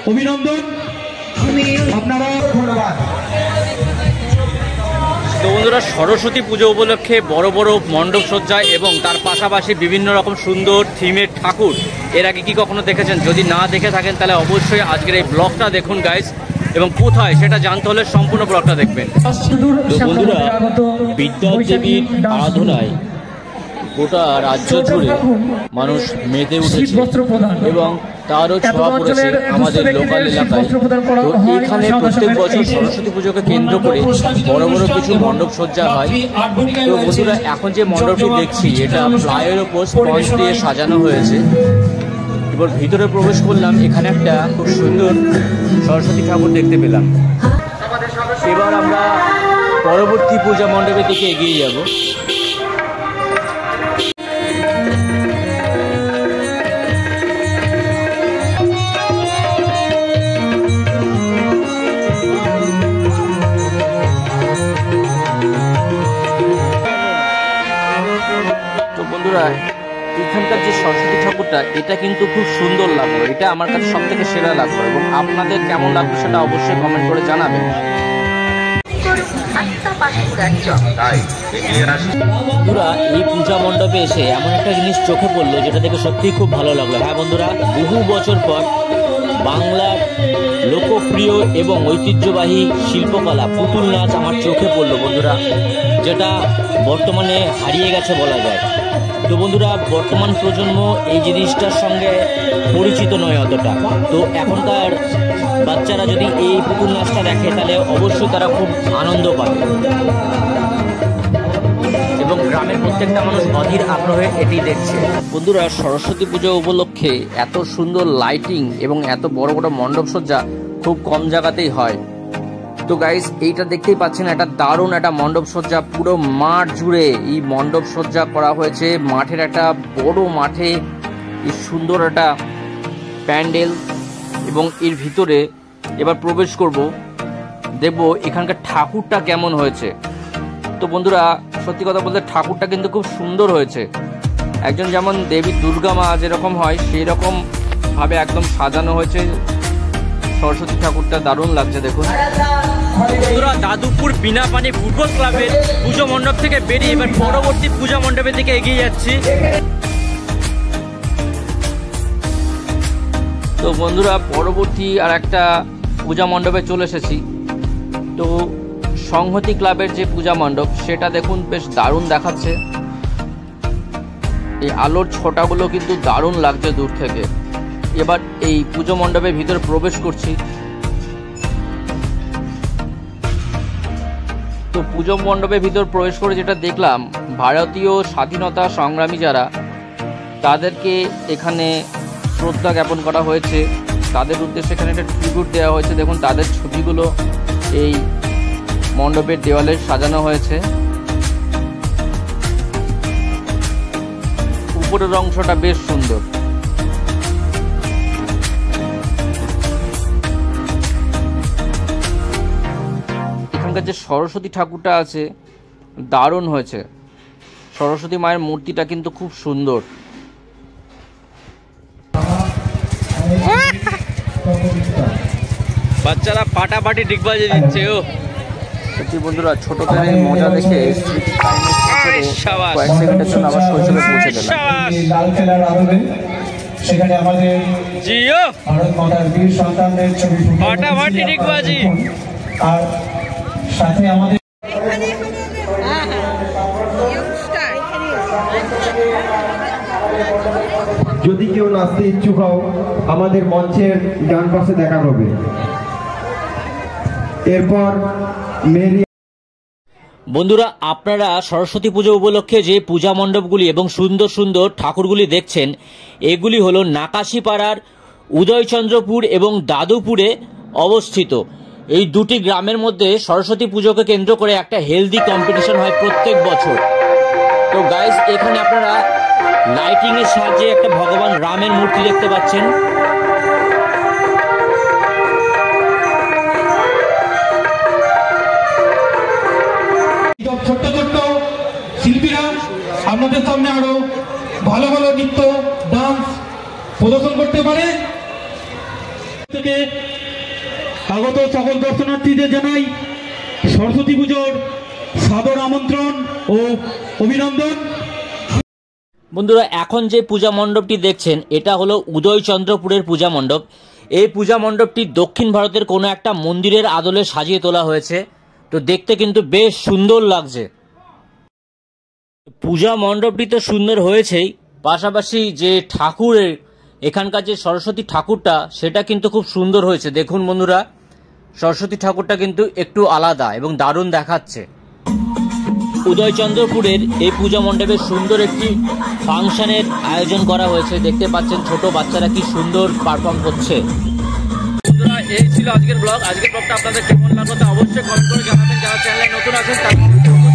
অভিনন্দন। আপনারা ধন্যবাদ। তো বন্ধুরা, সরস্বতী পুজো উপলক্ষে বড় বড় মণ্ডপ সজ্জা এবং তার পাশাপাশি বিভিন্ন রকম সুন্দর থিমের ঠাকুর এর আগে কি কখনো দেখেছেন? যদি না দেখে থাকেন তাহলে অবশ্যই আজকের এই ব্লগটা দেখুন গাইস, এবং কোথায় সেটা জানতে হলে সম্পূর্ণ ব্লগটা দেখবেন। তো বন্ধুরা, বিদ্যা দেবীর আরাধনায় গোটা রাজ্য জুড়ে মানুষ মেতে উঠেছে এবং তারও ছোঁয়া পড়েছে আমাদের লোকাল এলাকায়। তো এখানে প্রত্যেক বছর সরস্বতী পুজোকে কেন্দ্র করে বড় বড় কিছু মণ্ডপ সজ্জা হয়। তো বন্ধুরা, এখন যে মণ্ডপটি দেখছি এটা প্লাইয়ের ওপর স্পঞ্জ দিয়ে সাজানো হয়েছে। এবার ভিতরে প্রবেশ করলাম, এখানে একটা খুব সুন্দর সরস্বতী ঠাকুর দেখতে পেলাম। এবার আমরা পরবর্তী পূজা মণ্ডপের দিকে এগিয়ে যাব। এখানকার যে সরস্বতী ঠাকুরটা এটা কিন্তু খুব সুন্দর লাগলো, এটা আমার কাছে সব থেকে সেরা লাগলো, এবং আপনাদের কেমন লাগলো সেটা অবশ্যই কমেন্ট করে জানাবেন। বন্ধুরা, এই পূজা মণ্ডপে এসে এমন একটা জিনিস চোখে পড়লো যেটা দেখে সত্যিই খুব ভালো লাগলো। হ্যাঁ বন্ধুরা, বহু বছর পর বাংলার লোকপ্রিয় এবং ঐতিহ্যবাহী শিল্পকলা পুতুল নাচ আমার চোখে পড়লো বন্ধুরা, যেটা বর্তমানে হারিয়ে গেছে বলা যায়। তো বন্ধুরা, বর্তমান প্রজন্ম এই জিনিসটার সঙ্গে পরিচিত নয় অতটা। তো এখনকার বাচ্চারা যদি এই পুতুল নাচটা দেখে তাহলে অবশ্যই তারা খুব আনন্দ পাবে, এবং গ্রামের প্রত্যেকটা মানুষ অধীর আগ্রহে এটি দেখছে। বন্ধুরা, সরস্বতী পুজো উপলক্ষে এত সুন্দর লাইটিং এবং এত বড় বড় মণ্ডপ সজ্জা খুব কম জায়গাতেই হয়। তো গাইস, এইটা দেখতেই পাচ্ছেন, একটা দারুণ একটা মণ্ডপ সজ্জা, পুরো মাঠ জুড়ে এই মণ্ডপ সজ্জা করা হয়েছে। মাঠের একটা বড় মাঠে এই সুন্দর একটা প্যান্ডেল, এবং এর ভিতরে এবার প্রবেশ করব, দেখব এখানকার ঠাকুরটা কেমন হয়েছে। তো বন্ধুরা, সত্যি কথা বলতে ঠাকুরটা কিন্তু খুব সুন্দর হয়েছে। একজন যেমন দেবী দুর্গা মা যেরকম হয় সেই রকম ভাবে একদম সাজানো হয়েছে সরস্বতী ঠাকুরটা, দারুণ লাগছে দেখুন। বন্ধুরা, দাদুপুর বিনাপানি ফুটবল ক্লাবের পুজো মণ্ডপ থেকে বেরিয়ে এবার পরবর্তী পূজা মণ্ডপের দিকে এগিয়ে যাচ্ছি। তো বন্ধুরা, পরবর্তী আর একটা পূজা মণ্ডপে চলে এসেছি। তো সংহতি ক্লাবের যে পূজা মণ্ডপ সেটা দেখুন, বেশ দারুণ দেখাচ্ছে। এই আলোর ছোটাগুলো কিন্তু দারুণ লাগছে দূর থেকে। এবার এই পুজো মণ্ডপের ভিতরে প্রবেশ করছি। তো পুজো মণ্ডপের ভিতর প্রবেশ করে যেটা দেখলাম, ভারতীয় স্বাধীনতা সংগ্রামী যারা, তাদেরকে এখানে শ্রদ্ধা জ্ঞাপন করা হয়েছে। তাদের উদ্দেশ্যে এখানে একটা ট্রিবিউট দেওয়া হয়েছে। দেখুন তাদের ছবিগুলো এই মণ্ডপের দেওয়ালে সাজানো হয়েছে। উপরের অংশটা বেশ সুন্দর। এখানকার যে সরস্বতী ঠাকুরটা আছে দারুণ হয়েছে। সরস্বতী মায়ের মূর্তিটা কিন্তু খুব সুন্দর। বাচ্চারা পাটাপাটি ডিগবাজি দিচ্ছে। ও সত্যি বন্ধুরা, ছোটদের মজা দেখে কয়েক সেকেন্ডের জন্য আবার শৈশবে পৌঁছে গেলাম। সেখানে আমাদের ভারত মাতার বীর সন্তানদের ছবি পাটাপাটি ডিগবাজি, আর সাথে আমাদের যদি কেউ নাচতে ইচ্ছুক হও আমাদের মঞ্চের ডান পাশে দেখা হবে। এরপর মেরি। বন্ধুরা, আপনারা সরস্বতী পুজো উপলক্ষে যে পূজা মণ্ডপগুলি এবং সুন্দর সুন্দর ঠাকুরগুলি দেখছেন, এগুলি হলো নাকাশিপাড়ার উদয়চন্দ্রপুর এবং দাদুপুরে অবস্থিত। এই দুটি গ্রামের মধ্যে সরস্বতী পুজোকে কেন্দ্র করে একটা হেলদি কম্পিটিশন হয় প্রত্যেক বছর। তো গাইস, এখানে আপনারা লাইটিং এর সাহায্যে একটা ভগবান রামের মূর্তি দেখতে পাচ্ছেন। ছোট্ট ছোট্ট শিল্পীরা আপনাদের সামনে আরো ভালো ভালো নৃত্য ডান্স প্রদর্শন করতে পারে। থেকে আগত সকল দর্শনার্থীদের জানাই সরস্বতী পুজোর সাদর আমন্ত্রণ ও অভিনন্দন। বন্ধুরা, এখন যে পূজা মণ্ডপটি দেখছেন এটা হলো উদয়চন্দ্রপুরের পূজা মণ্ডপ। এই পূজা মণ্ডপটি দক্ষিণ ভারতের কোনো একটা মন্দিরের আদলে সাজিয়ে তোলা হয়েছে, তো দেখতে কিন্তু বেশ সুন্দর লাগছে। পূজা মণ্ডপটি তো সুন্দর হয়েছেই, পাশাপাশি যে ঠাকুরের এখানকার যে সরস্বতী ঠাকুরটা সেটা কিন্তু খুব সুন্দর হয়েছে। দেখুন বন্ধুরা, সরস্বতী ঠাকুরটা কিন্তু একটু আলাদা এবং দারুণ দেখাচ্ছে। উদয়চন্দ্রপুরের এই পূজা মণ্ডপে সুন্দর একটি ফাংশনের আয়োজন করা হয়েছে। দেখতে পাচ্ছেন ছোট বাচ্চারা কি সুন্দর পারফর্ম করছে। বন্ধুরা, এই ছিল আজকের ব্লগ। আজকের ব্লগটা আপনাদের কেমন লাগলো তা অবশ্যই কমেন্ট করে জানাবেন। যারা চ্যানেলে নতুন আছেন তারা